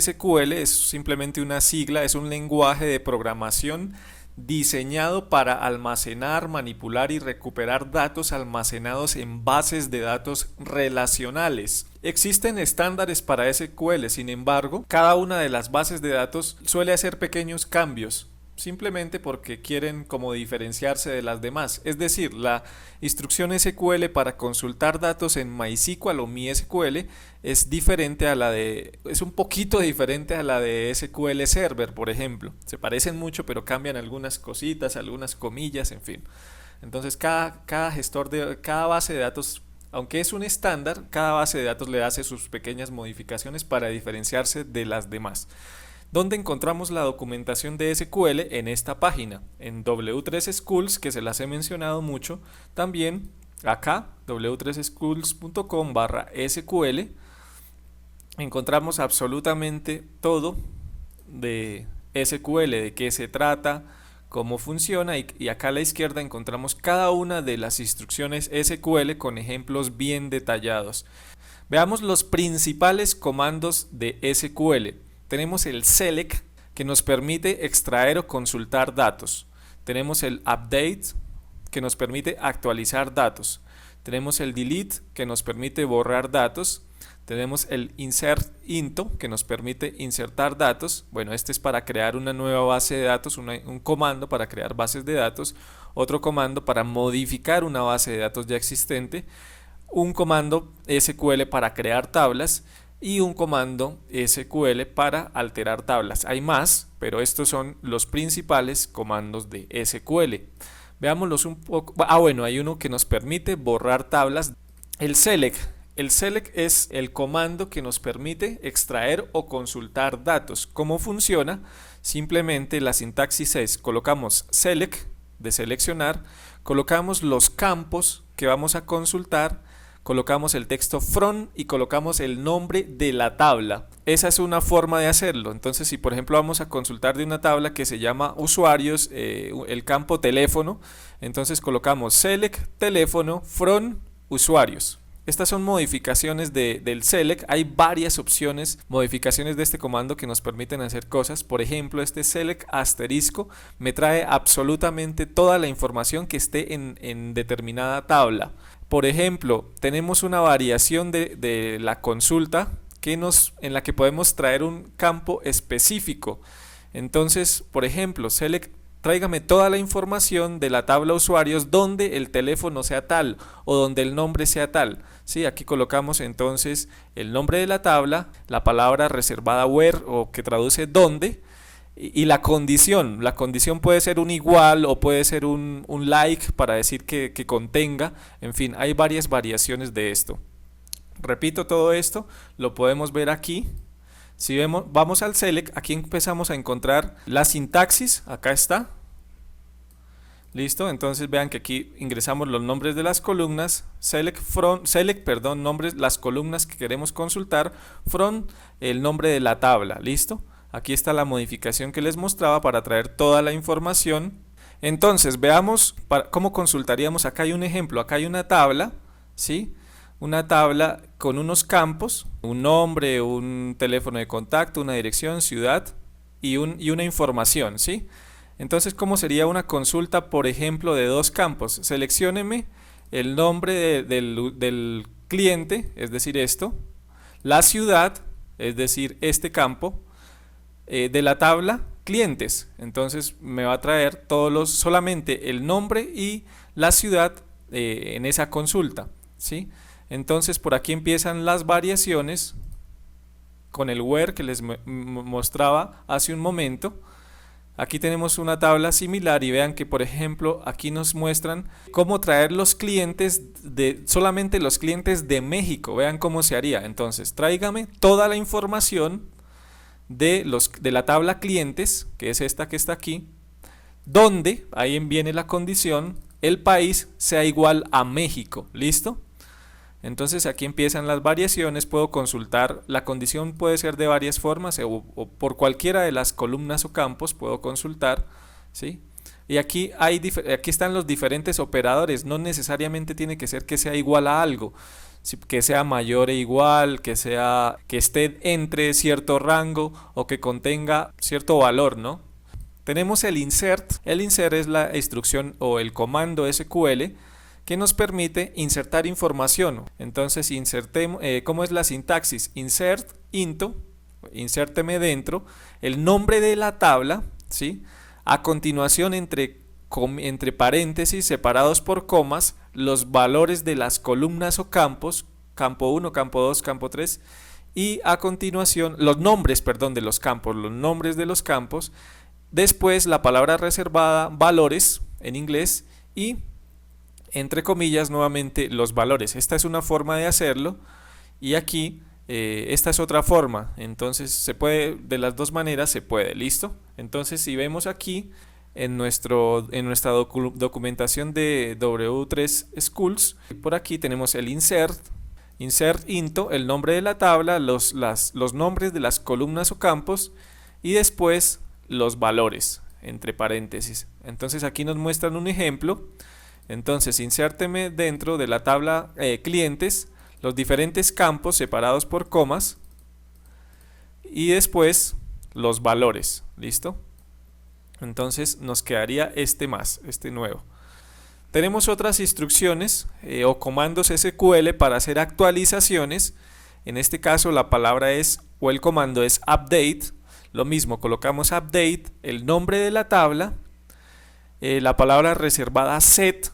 SQL es simplemente una sigla, es un lenguaje de programación diseñado para almacenar, manipular y recuperar datos almacenados en bases de datos relacionales. Existen estándares para SQL, sin embargo, cada una de las bases de datos suele hacer pequeños cambios, simplemente porque quieren como diferenciarse de las demás. Es decir, la instrucción SQL para consultar datos en MySQL o MySQL es un poquito diferente a la de SQL Server, por ejemplo. Se parecen mucho, pero cambian algunas cositas, algunas comillas, en fin. Entonces, cada base de datos, aunque es un estándar, cada base de datos le hace sus pequeñas modificaciones para diferenciarse de las demás. ¿Dónde encontramos la documentación de SQL? En esta página, en W3Schools, que se las he mencionado mucho. También acá, w3schools.com/SQL, encontramos absolutamente todo de SQL, de qué se trata, cómo funciona, y acá a la izquierda encontramos cada una de las instrucciones SQL con ejemplos bien detallados. Veamos los principales comandos de SQL. Tenemos el select, que nos permite extraer o consultar datos. Tenemos el update, que nos permite actualizar datos. Tenemos el delete, que nos permite borrar datos. Tenemos el insert into, que nos permite insertar datos. Bueno, este es para crear una nueva base de datos, un comando para crear bases de datos. Otro comando para modificar una base de datos ya existente. Un comando SQL para crear tablas. Y un comando SQL para alterar tablas. Hay más, pero estos son los principales comandos de SQL. Veámoslos un poco. Bueno, hay uno que nos permite borrar tablas. El select. El select es el comando que nos permite extraer o consultar datos. ¿Cómo funciona? Simplemente la sintaxis es: colocamos select, de seleccionar, colocamos los campos que vamos a consultar, colocamos el texto from y colocamos el nombre de la tabla. Esa es una forma de hacerlo. Entonces, si por ejemplo vamos a consultar de una tabla que se llama usuarios, el campo teléfono, entonces colocamos select teléfono from usuarios. Estas son modificaciones del select. Hay varias opciones, modificaciones de este comando que nos permiten hacer cosas. Por ejemplo, este select asterisco me trae absolutamente toda la información que esté en determinada tabla. Por ejemplo, tenemos una variación de la consulta en la que podemos traer un campo específico. Entonces, por ejemplo, select, tráigame toda la información de la tabla usuarios donde el teléfono sea tal o donde el nombre sea tal. Sí, aquí colocamos entonces el nombre de la tabla, la palabra reservada where, o que traduce donde, y la condición. La condición puede ser un igual o puede ser un like para decir que contenga. En fin, hay varias variaciones de esto. Repito, todo esto lo podemos ver aquí. Si vamos al select, aquí empezamos a encontrar la sintaxis. Acá está. Listo, entonces vean que aquí ingresamos los nombres de las columnas, nombres, las columnas que queremos consultar, from el nombre de la tabla. Listo. Aquí está la modificación que les mostraba para traer toda la información. Entonces, veamos cómo consultaríamos. Acá hay un ejemplo, acá hay una tabla, ¿sí? Una tabla con unos campos, un nombre, un teléfono de contacto, una dirección, ciudad y una información, ¿sí? Entonces, ¿cómo sería una consulta, por ejemplo, de dos campos? Seleccióneme el nombre del cliente, es decir, esto, la ciudad, es decir, este campo, de la tabla clientes. Entonces me va a traer solamente el nombre y la ciudad en esa consulta, ¿sí? Entonces por aquí empiezan las variaciones con el where que les mostraba hace un momento. Aquí tenemos una tabla similar y vean que por ejemplo aquí nos muestran cómo traer los clientes solamente los clientes de México. Vean cómo se haría. Entonces tráigame toda la información de la tabla clientes, que es esta que está aquí, donde, ahí viene la condición, el país sea igual a México. ¿Listo? Entonces aquí empiezan las variaciones. Puedo consultar, la condición puede ser de varias formas o por cualquiera de las columnas o campos puedo consultar, ¿sí? Y aquí están los diferentes operadores. No necesariamente tiene que ser que sea igual a algo, que sea mayor e igual, que esté entre cierto rango o que contenga cierto valor, ¿no? Tenemos el insert. El insert es la instrucción o el comando SQL que nos permite insertar información. Entonces, ¿cómo es la sintaxis? Insert into, insérteme dentro, el nombre de la tabla, ¿sí? A continuación, entre paréntesis separados por comas, los valores de las columnas o campos, campo 1, campo 2, campo 3, y a continuación, los nombres de los campos, después la palabra reservada, valores, en inglés, y entre comillas nuevamente los valores. Esta es una forma de hacerlo y aquí esta es otra forma. Entonces se puede, de las dos maneras se puede, ¿listo? Entonces si vemos aquí en nuestra documentación de W3 Schools, por aquí tenemos el insert into, el nombre de la tabla, los nombres de las columnas o campos y después los valores entre paréntesis. Entonces aquí nos muestran un ejemplo. Entonces insérteme dentro de la tabla clientes los diferentes campos separados por comas y después los valores, ¿listo? Entonces nos quedaría este nuevo. Tenemos otras instrucciones o comandos SQL para hacer actualizaciones. En este caso la palabra o el comando es update. Lo mismo, colocamos update, el nombre de la tabla, la palabra reservada set,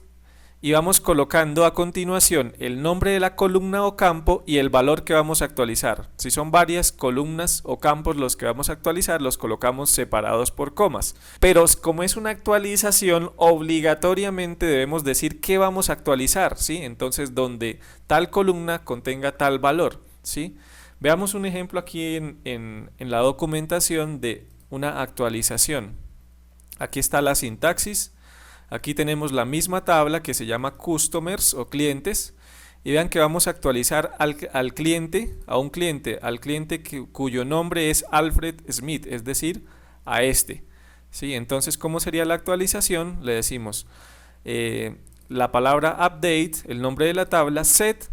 y vamos colocando a continuación el nombre de la columna o campo y el valor que vamos a actualizar. Si son varias columnas o campos los que vamos a actualizar, los colocamos separados por comas. Pero como es una actualización, obligatoriamente debemos decir qué vamos a actualizar, ¿sí? Entonces, donde tal columna contenga tal valor, ¿sí? Veamos un ejemplo aquí en la documentación de una actualización. Aquí está la sintaxis. Aquí tenemos la misma tabla que se llama customers o clientes y vean que vamos a actualizar al cliente cuyo nombre es Alfred Smith, es decir, a este. ¿Sí? Entonces, ¿cómo sería la actualización? Le decimos la palabra update, el nombre de la tabla, set,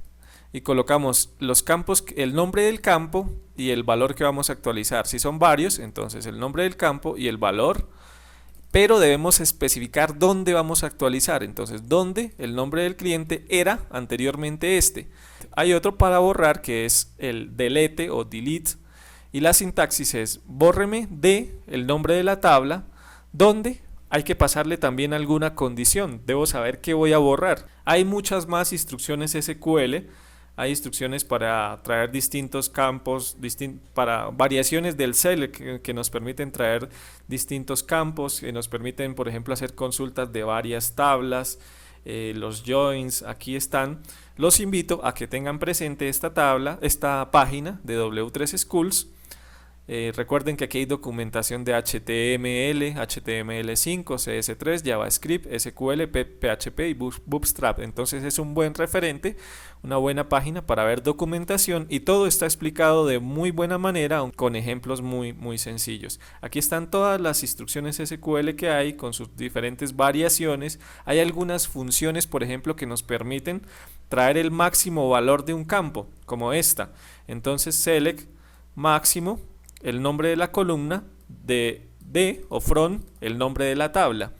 y colocamos los campos, el nombre del campo y el valor que vamos a actualizar. Si son varios, entonces el nombre del campo y el valor. Pero debemos especificar dónde vamos a actualizar. Entonces, dónde el nombre del cliente era anteriormente este. Hay otro para borrar que es el delete o delete. Y la sintaxis es bórreme de el nombre de la tabla, donde hay que pasarle también alguna condición. Debo saber qué voy a borrar. Hay muchas más instrucciones SQL. Hay instrucciones para traer distintos campos, para variaciones del select que nos permiten traer distintos campos, que nos permiten, por ejemplo, hacer consultas de varias tablas, los joins, aquí están. Los invito a que tengan presente esta página de W3 Schools. Recuerden que aquí hay documentación de HTML, HTML5, CS3, JavaScript, SQL, PHP y Bootstrap. Entonces es un buen referente, una buena página para ver documentación y todo está explicado de muy buena manera con ejemplos muy sencillos. Aquí están todas las instrucciones SQL que hay con sus diferentes variaciones. Hay algunas funciones, por ejemplo, que nos permiten traer el máximo valor de un campo, como esta. Entonces select máximo, el nombre de la columna, de o from el nombre de la tabla.